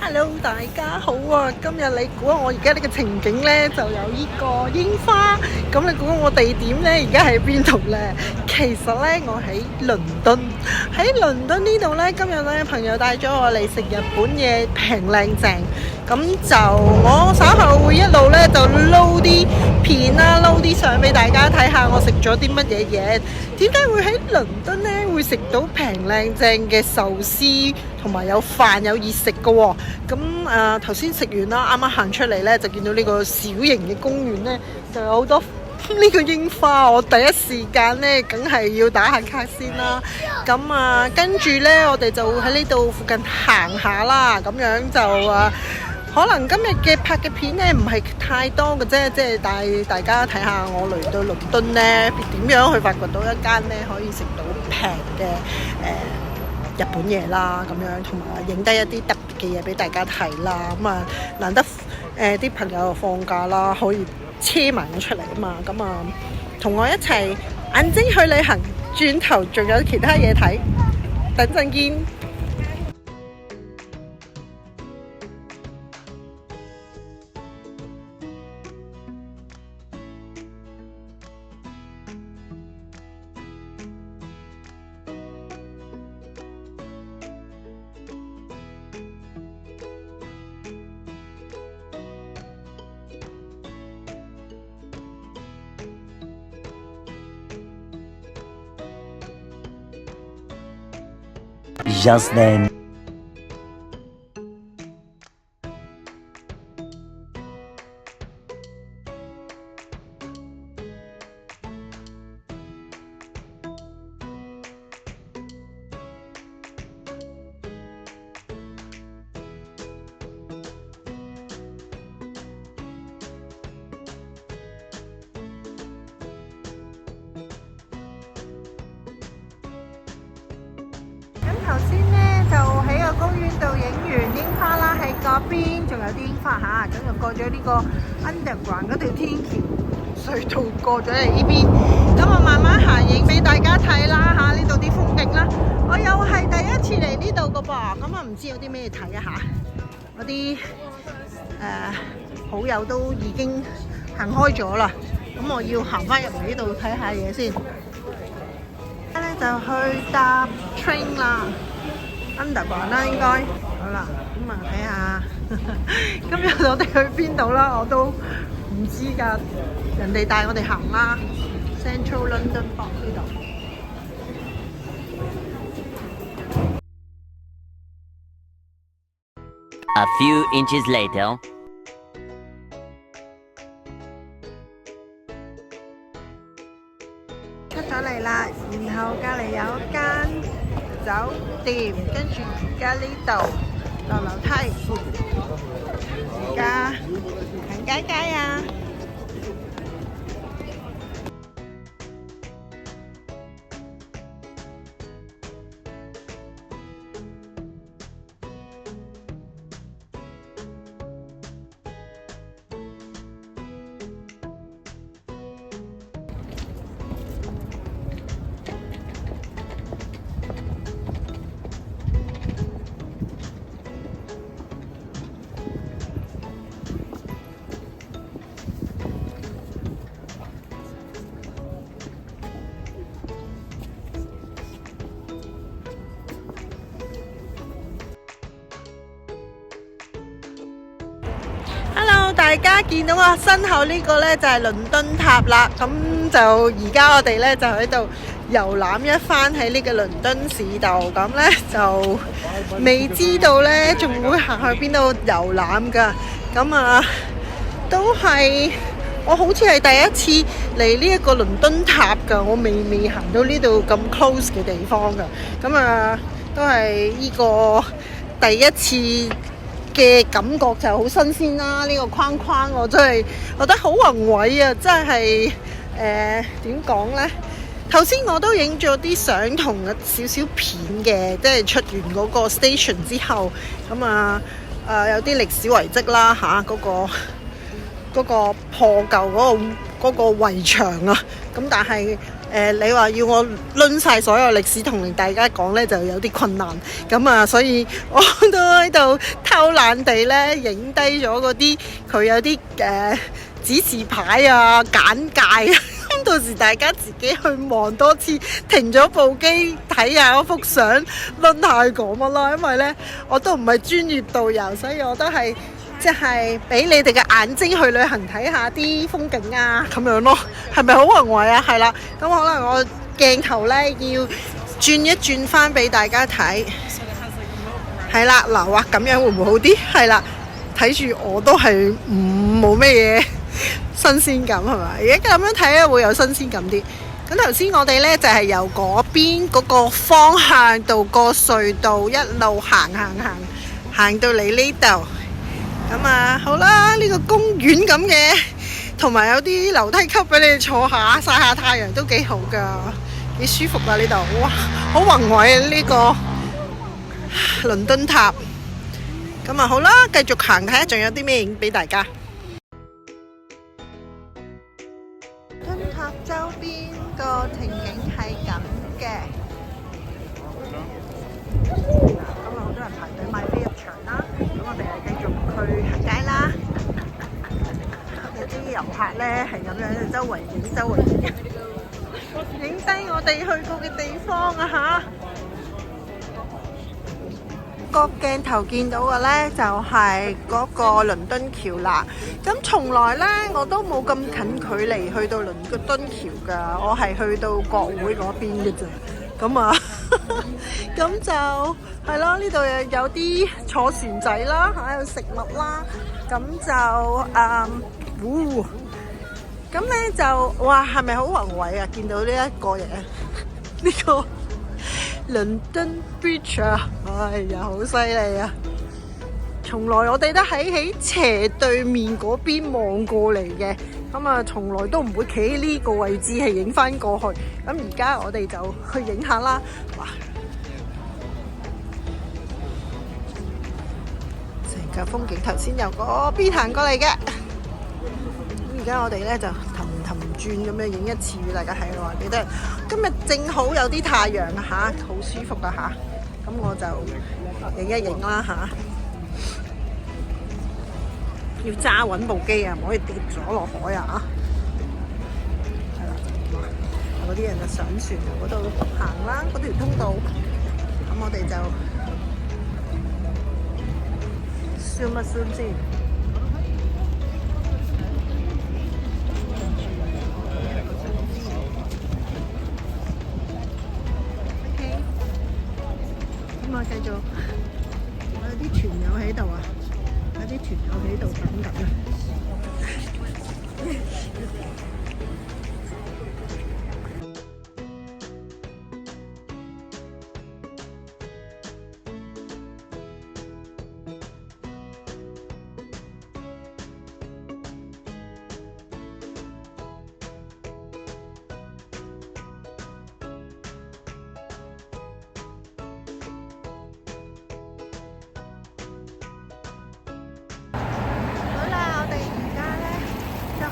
Hello，大家好啊！今日你估我而家呢個情景呢，就有呢個櫻花。咁你估我地點呢，而家喺邊度呢？其實呢，我喺倫敦。喺倫敦呢度呢，今日呢，朋友帶咗我嚟食日本嘢，平靚正。咁就我稍後會一路呢，就撈啲片啦，撈啲相俾大家睇下我食咗啲乜嘢嘢。點解會喺倫敦呢？會食到平靚正嘅壽司，同埋有飯有熱食嘅喎。咁頭先食完啦，啱啱行出嚟呢，就見到呢個小型嘅公園呢，就有好多呢個櫻花。我第一時間呢，梗係要打下卡先啦。咁跟住呢，我哋就喺呢度附近行下啦。咁樣就可能今日嘅拍嘅片呢，唔係太多嘅啫，即係帶大家睇下我嚟到倫敦呢，點樣去發掘到一間呢可以食到平嘅日本嘢啦，咁樣同埋影低一啲特別嘅嘢俾大家睇啦。難得啲朋友放假啦，可以車埋我出嚟啊嘛。同我一齊眼睛去旅行，轉頭仲有其他嘢睇，等陣見。Just then.頭先呢，就喺個公園度影完櫻花啦，喺嗰邊仲有啲櫻花嚇，咁就過咗呢個 Underground 嗰條天橋隧道過咗嚟呢邊，咁我慢慢行影俾大家睇啦嚇，呢度啲風景啦，我又係第一次嚟呢度個噃，咁唔知有啲咩睇啊嚇，我啲好友都已經行開咗啦，咁我要行翻入嚟呢度睇下嘢先。而家咧就去搭 train 啦 ，Underground 啦應該。好啦，睇下今日我哋去邊度啦，我都唔知㗎。人哋帶我哋行啦 ，Central London Park 呢度。A few inches later.出咗嚟啦，然後隔離有間酒店，跟住而家呢度落樓梯，而家行街街啊！大家見到我身後呢個呢，就係倫敦塔啦，咁就而家我哋呢，就喺度遊覽一番喺呢個倫敦市度，咁呢，就未知道呢，仲會行去邊度遊覽噶，咁都係我好似係第一次嚟呢一個倫敦塔噶，我未行到呢度咁 close 嘅地方噶，咁都係呢個第一次嘅感覺就好新鮮啦！呢個框框我真係覺得好宏偉啊！真係點講呢？頭先我都影咗啲相同少少片嘅，即係出完嗰個 station 之後，咁有啲歷史遺跡啦嚇，嗰個破舊嗰個圍牆啊，咁但係你話要我攆晒所有歷史同大家講呢，就有啲困難。咁啊，所以我都喺度偷懶地呢，影低咗嗰啲佢有啲指示牌啊、簡介啊。咁到時大家自己去望多次，停咗部機睇下嗰幅相，攆下佢講乜啦。因為呢，我都唔係專業導遊，所以我都係即係俾你哋嘅眼睛去旅行睇下啲風景啊，咁樣咯。係咪好宏偉啊？係啦，咁可能我鏡頭呢要轉一轉翻俾大家睇。係啦，嗱，哇，咁樣會唔會好啲？係啦，睇住我都係冇咩嘢新鮮感係咪？而家咁樣睇咧會有新鮮感啲。咁頭先我哋呢就係由嗰邊嗰個方向到個隧道一路行到嚟呢度。咁啊，好啦，呢個公園咁嘅，同埋有啲樓梯級俾你坐下曬下太陽都幾好噶，幾舒服啊呢度。哇，好宏偉啊呢個倫敦塔。咁啊好啦，繼續行睇下仲有啲咩影俾大家。倫敦塔周邊個情景係咁嘅。今日好多人排隊買飛入場啦，咁我哋係繼續去行街啦。有啲遊客呢係咁樣周圍影低我哋去過嘅地方啊嚇！個鏡頭見到嘅呢就係嗰個倫敦橋啦。咁從來呢我都冇咁近距離去到倫敦橋㗎，我係去到國會嗰邊嘅啫。咁啊，咁就係咯，呢度又有啲坐船仔啦，嚇有食物啦，咁就咁咧就哇，係咪好宏偉啊？見到呢一個嘢，呢個倫敦 Bridge 啊，哎呀，好犀利啊！從來我哋都喺斜對面嗰邊望過嚟嘅，咁啊，從來都唔會企喺呢個位置係影翻過去。咁而家我哋就去影下啦。哇！成個風景頭先由嗰邊行過嚟嘅，咁而家我哋咧就氹轉咁樣影一次俾大家睇咯。記得今日正好有啲太陽啊嚇，好舒服啊嚇。咁我就影一影啦嚇。要揸穩部機啊，唔可以跌咗落海啊！係啦，嗰啲人就上船嗰度行啦，嗰條通道。咁我哋就zoom一zoom先。OK， 咁我繼續，我有啲團友喺度啊！有啲團友喺度等緊啊！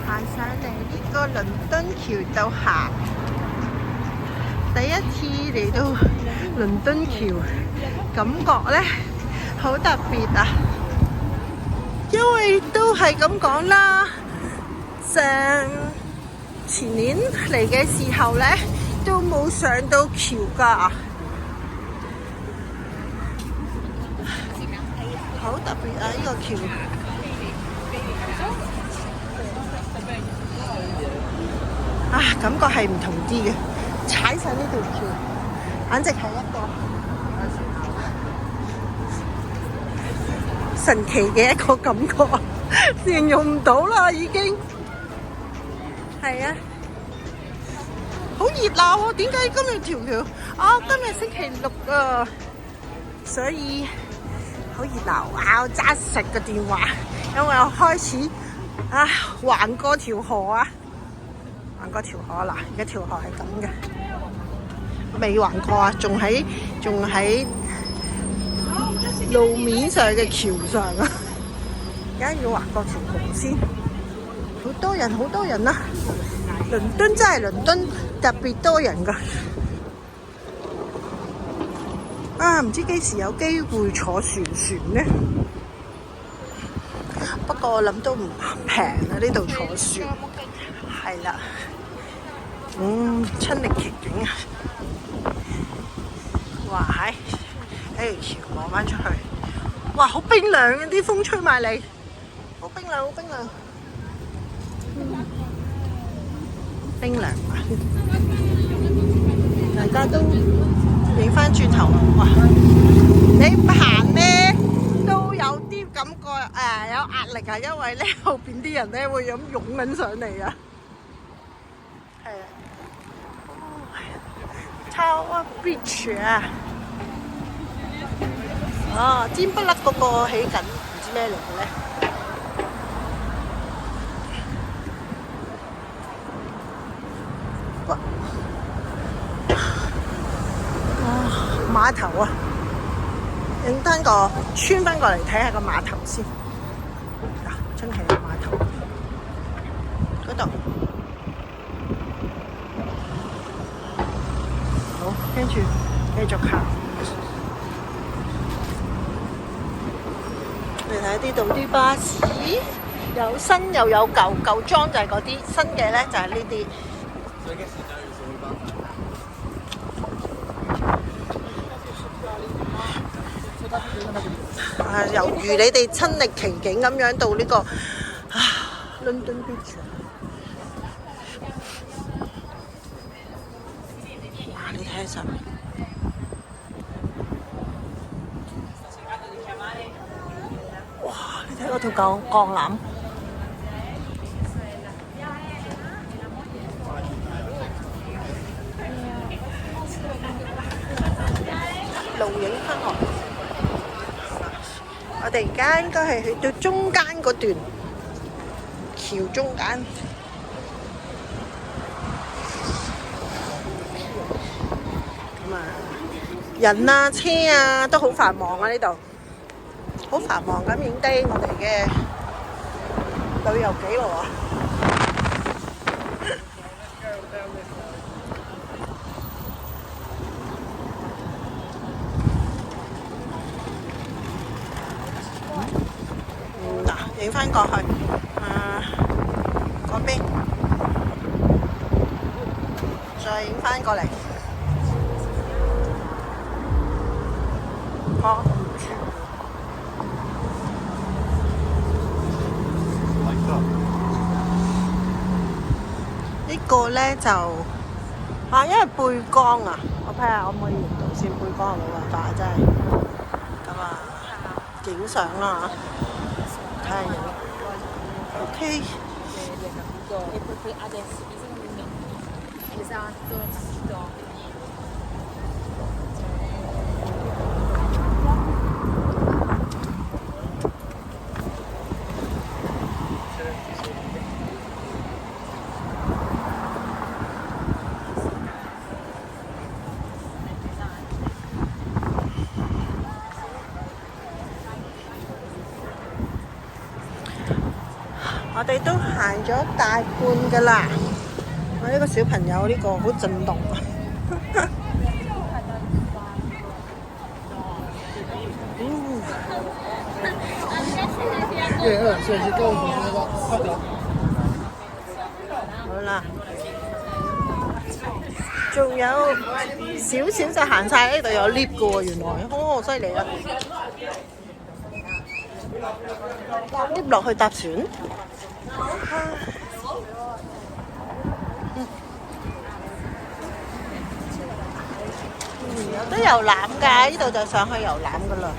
行上嚟呢個倫敦橋度行，第一次嚟到倫敦橋，感覺呢好特別啊！因為都係咁講啦，前年嚟嘅時候呢，都冇上到橋㗎，好特別啊！呢個橋。啊，感覺係唔同啲嘅，踩上呢條橋，簡直係一個神奇嘅一個感覺，形容唔到啦已經。係啊，好熱鬧啊！點解今日條橋啊？今日星期六啊，所以好熱鬧啊！我揸實個電話，因為我開始橫過條河啊！橫過條河啦，而家條河係咁嘅，未橫過啊，仲喺路面上嘅橋上啊，而家要橫過條河先，好多人啊！倫敦真係倫敦特別多人㗎。啊，唔知幾時有機會坐船呢？不過我諗都唔平啊，呢度坐船。係啦，親歷其境啊！哇，望翻出去，哇，好冰涼啊！啲風吹埋嚟，好冰涼，好冰涼，冰涼啊！大家都影翻轉頭啊！哇，你唔行咧都有啲感覺有壓力啊，因為咧後邊啲人咧會咁湧緊上嚟啊！係啊，Tower Bridge 啊！啊，尖不甩嗰個起緊，唔知咩嚟嘅咧？碼頭啊，影翻個穿翻過嚟睇下個碼頭先。啊，真係有碼頭嗰度。好，跟住繼續行。你睇呢度啲巴士，有新又有舊，舊裝就係嗰啲，新嘅咧就係呢啲。猶如你哋親歷其境咁樣到呢個London Bridge。哇！你睇下上面。哇！你睇嗰條鋼纜，路影翻落。我哋而家應該係去到中間嗰段橋中間。咁啊，人啊、車啊都好繁忙啊！呢度好繁忙咁影低我哋嘅旅遊記錄啊！影翻過去，嗰邊，再影翻過嚟。呢個咧就因為背光啊，我睇下可唔可以影到先。背光冇辦法，真係咁啊，影相啦。睇下影 ，OK。我哋都行咗大半㗎啦，我呢個小朋友呢個好震動啊！好啦，仲有少少就行晒，呢度有 lift 㗎喎，原來犀利啊！lift 落去搭船。有得遊覽㗎，呢度就上去遊覽㗎啦。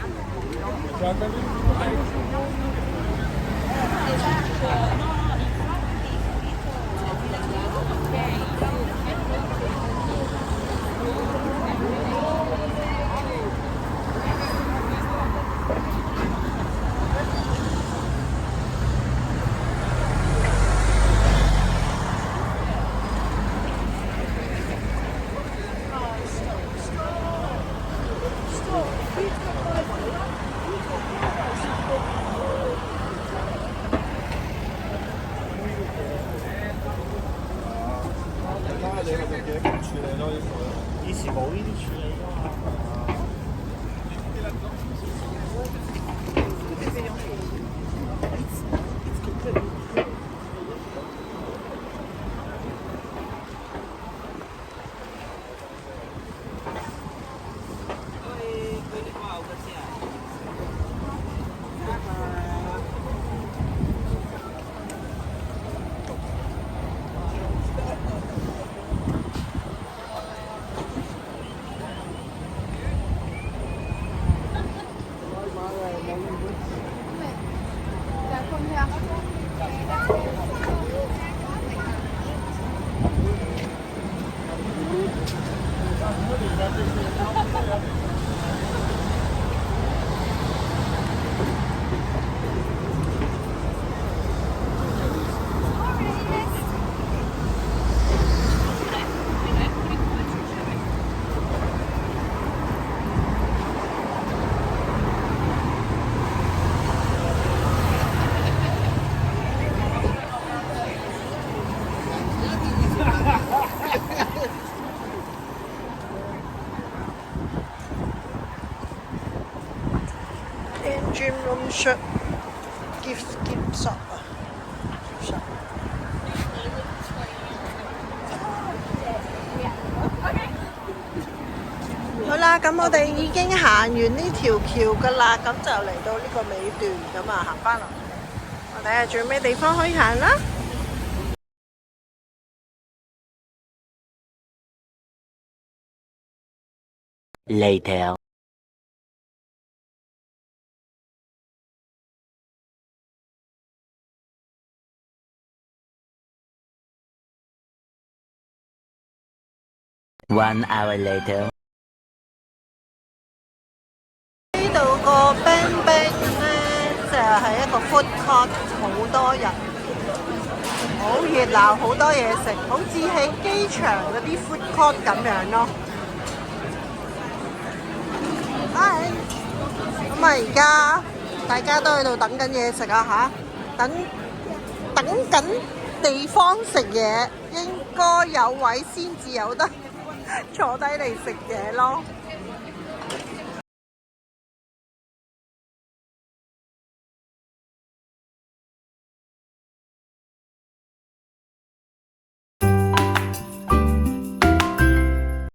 時冇呢啲處理㗎嘛。Engine room shop gift shop 啊！好啦，咁我哋已經行完呢條橋噶啦，咁就嚟到呢個尾段，咁啊行翻落嚟，我睇下仲有咩地方可以行啦。Later. One hour later. 呢度個冰冰咧，就係一個 food court，好多人，好熱鬧，好多嘢食，好似喺機場嗰啲 food court 咁樣咯。Hi， 咁啊，而家大家都喺度等緊嘢食啊嚇，等緊地方食嘢，應該有位先至有得坐低嚟食嘢咯。